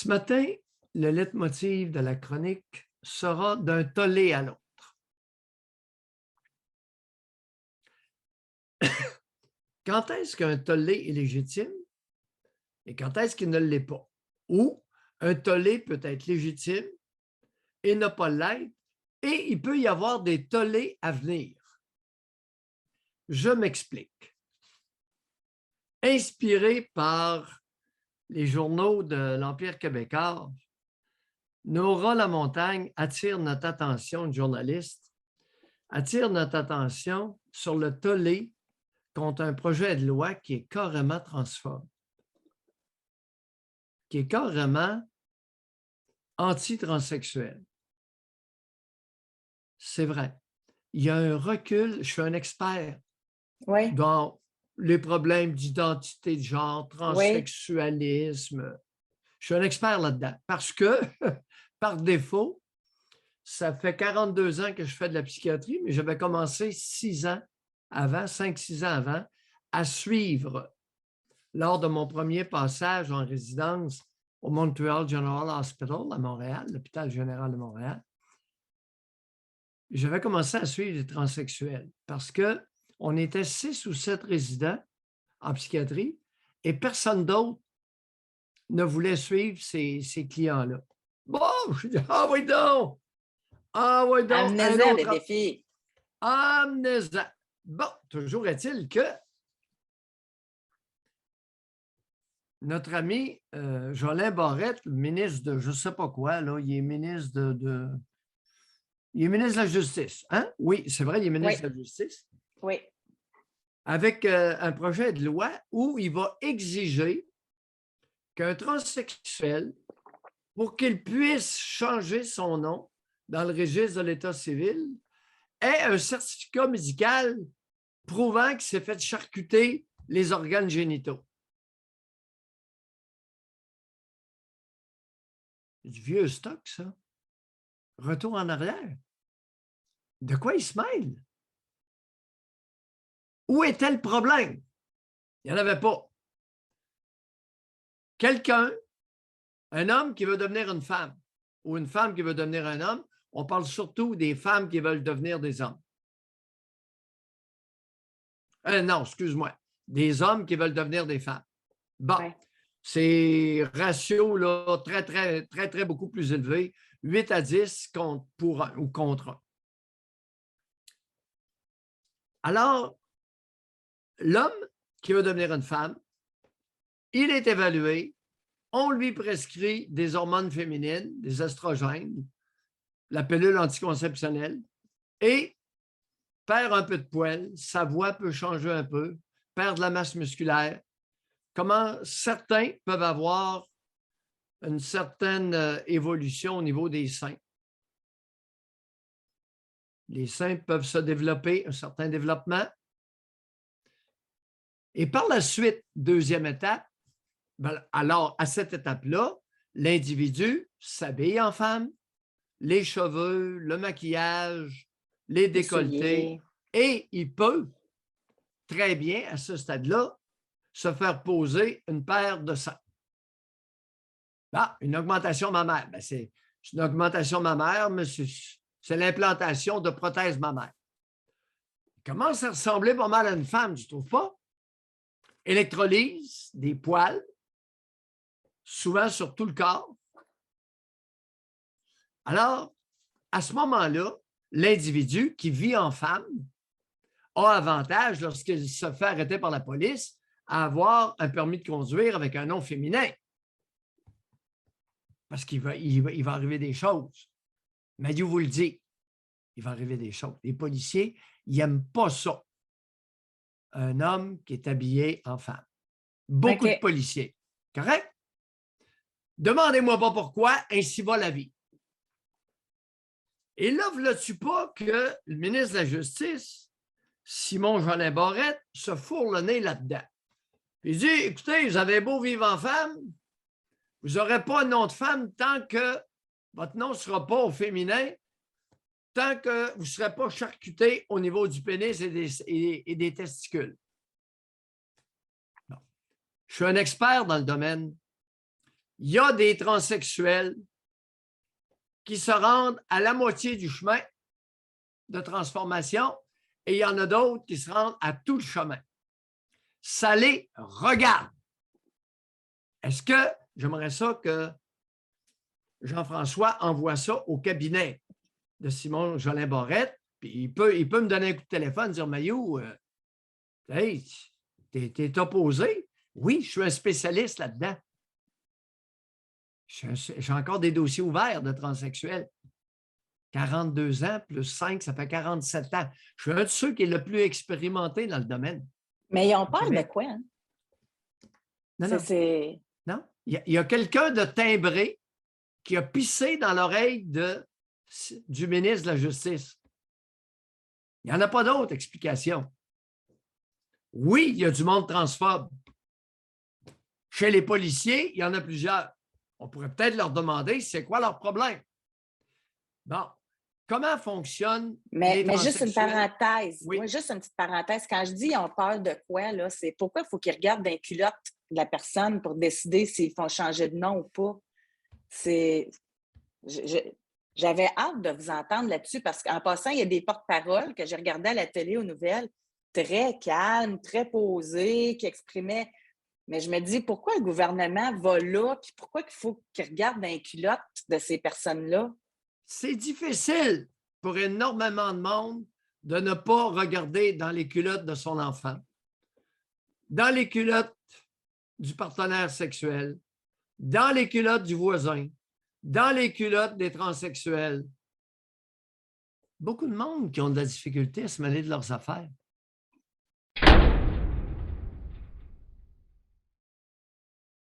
Ce matin, le leitmotiv de la chronique sera d'un tollé à l'autre. Quand est-ce qu'un tollé est légitime et quand est-ce qu'il ne l'est pas? Ou un tollé peut être légitime et ne pas l'être, et il peut y avoir des tollés à venir. Je m'explique. Inspiré par les journaux de l'Empire québécois, Nora Lamontagne attire notre attention, une journaliste, attire notre attention sur le tollé contre un projet de loi qui est carrément transphobe, qui est carrément anti-transsexuel. C'est vrai. Il y a un recul, je suis un expert Oui, dans les problèmes d'identité de genre, oui, transsexualisme. Je suis un expert là-dedans parce que, par défaut, ça fait 42 ans que je fais de la psychiatrie, mais j'avais commencé 6 ans avant, 5-6 ans avant, à suivre lors de mon premier passage en résidence au Montreal General Hospital à Montréal, l'hôpital général de Montréal. J'avais commencé à suivre les transsexuels parce qu'on était 6 ou 7 résidents en psychiatrie et personne d'autre ne voulait suivre ces clients-là. Bon, je dis, ah oui donc! Ah oui donc, un amenez-en des autre défis. amenez-en. Bon, toujours est-il que notre ami Jolin Barrette, le ministre de je ne sais pas quoi, là, il est ministre il est ministre de la Justice. Hein? Oui, c'est vrai, il est Oui, ministre de la Justice. oui, Avec un projet de loi où il va exiger qu'un transsexuel, pour qu'il puisse changer son nom dans le registre de l'État civil, ait un certificat médical prouvant qu'il s'est fait charcuter les organes génitaux. Du vieux stock, ça. Retour en arrière. De quoi il se mêle? Où était le problème? Il n'y en avait pas. Quelqu'un, un homme qui veut devenir une femme ou une femme qui veut devenir un homme, on parle surtout des femmes qui veulent devenir des hommes. Non, excuse-moi. Des hommes qui veulent devenir des femmes. Bon, oui. c'est ratio là, très, très, très, très beaucoup plus élevé. 8-10 pour un ou contre un. Alors, l'homme qui veut devenir une femme, il est évalué, on lui prescrit des hormones féminines, des estrogènes, la pilule anticonceptionnelle, et perd un peu de poil, sa voix peut changer un peu, perd de la masse musculaire. Comment certains peuvent avoir une certaine évolution au niveau des seins. Les seins peuvent se développer, un certain développement. Et par la suite, deuxième étape, alors à cette étape-là, l'individu s'habille en femme, les cheveux, le maquillage, les Les décolletés, souliers. et il peut très bien, à ce stade-là, se faire poser une paire de seins. Ah, une augmentation mammaire. Ben, c'est une augmentation mammaire, mais c'est l'implantation de prothèses mammaires. Il commence à ressembler pas mal à une femme, tu ne trouves pas? Électrolyse, des poils, souvent sur tout le corps. Alors, à ce moment-là, l'individu qui vit en femme a avantage, lorsqu'il se fait arrêter par la police, à avoir un permis de conduire avec un nom féminin. Parce qu'il va arriver des choses. Mathieu vous le dit, il va arriver des choses. Les policiers, ils n'aiment pas ça. Un homme qui est habillé en femme. Beaucoup de OK. policiers. Correct? Demandez-moi pas pourquoi, ainsi va la vie. Et là, veux-tu pas que le ministre de la Justice, Simon-Jolin Barrette, se fourre le nez là-dedans? Il dit, écoutez, vous avez beau vivre en femme, vous n'aurez pas un nom de femme tant que votre nom ne sera pas au féminin, tant que vous ne serez pas charcuté au niveau du pénis et des testicules. Bon. Je suis un expert dans le domaine il y a des transsexuels qui se rendent à la moitié du chemin de transformation et il y en a d'autres qui se rendent à tout le chemin. Ça les regarde. Est-ce que j'aimerais ça que Jean-François envoie ça au cabinet de Simon Jolin Barrette, puis il peut me donner un coup de téléphone, dire Maillot, hey, t'es opposé? Oui, je suis un spécialiste là-dedans. J'ai encore des dossiers ouverts de transsexuels. 42 ans plus 5, ça fait 47 ans. Je suis un de ceux qui est le plus expérimenté dans le domaine. Mais on parle de quoi? Hein? Non. Non. Il y a quelqu'un de timbré qui a pissé dans l'oreille du ministre de la Justice. Il n'y en a pas d'autre explication. Oui, il y a du monde transphobe. Chez les policiers, il y en a plusieurs. On pourrait peut-être leur demander c'est quoi leur problème. Bon, comment fonctionne mais juste une parenthèse. Oui. Moi, juste une petite parenthèse. Quand je dis on parle de quoi, là, c'est pourquoi il faut qu'ils regardent dans les culottes de la personne pour décider s'ils font changer de nom ou pas. J'avais hâte de vous entendre là-dessus parce qu'en passant, il y a des porte-paroles que j'ai regardées à la télé aux nouvelles, très calmes, très posées, qui exprimaient. Mais je me dis, pourquoi le gouvernement va là, puis pourquoi il faut qu'il regarde dans les culottes de ces personnes-là? C'est difficile pour énormément de monde de ne pas regarder dans les culottes de son enfant, dans les culottes du partenaire sexuel, dans les culottes du voisin, dans les culottes des transsexuels. Beaucoup de monde qui ont de la difficulté à se mêler de leurs affaires.